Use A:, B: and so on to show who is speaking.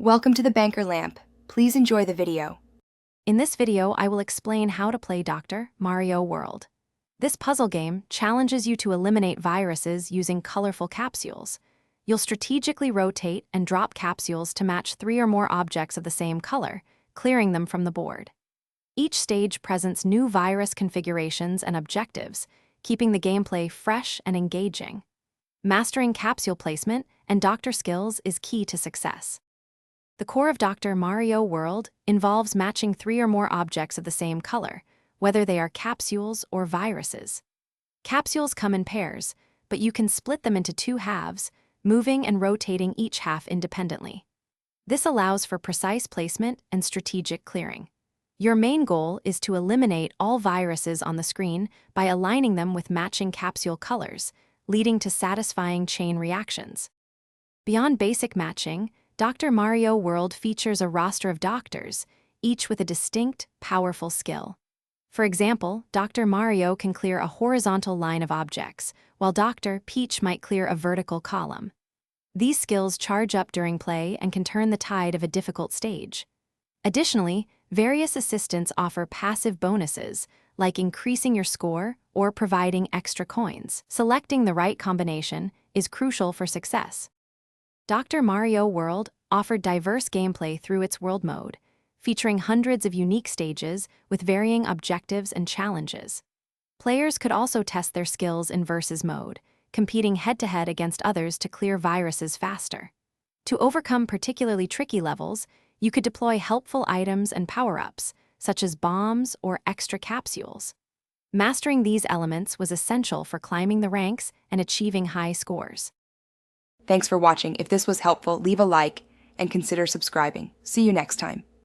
A: Welcome to the Banker Lamp. Please enjoy the video.
B: In this video, I will explain how to play Dr. Mario World. This puzzle game challenges you to eliminate viruses using colorful capsules. You'll strategically rotate and drop capsules to match 3 or more objects of the same color, clearing them from the board. Each stage presents new virus configurations and objectives, keeping the gameplay fresh and engaging. Mastering capsule placement and doctor skills is key to success. The core of Dr. Mario World involves matching 3 or more objects of the same color, whether they are capsules or viruses. Capsules come in pairs, but you can split them into 2 halves, moving and rotating each half independently. This allows for precise placement and strategic clearing. Your main goal is to eliminate all viruses on the screen by aligning them with matching capsule colors, leading to satisfying chain reactions. Beyond basic matching, Dr. Mario World features a roster of doctors, each with a distinct, powerful skill. For example, Dr. Mario can clear a horizontal line of objects, while Dr. Peach might clear a vertical column. These skills charge up during play and can turn the tide of a difficult stage. Additionally, various assistants offer passive bonuses, like increasing your score or providing extra coins. Selecting the right combination is crucial for success. Dr. Mario World offered diverse gameplay through its world mode, featuring hundreds of unique stages with varying objectives and challenges. Players could also test their skills in versus mode, competing head-to-head against others to clear viruses faster. To overcome particularly tricky levels, you could deploy helpful items and power-ups, such as bombs or extra capsules. Mastering these elements was essential for climbing the ranks and achieving high scores.
A: Thanks for watching. If this was helpful, leave a like and consider subscribing. See you next time.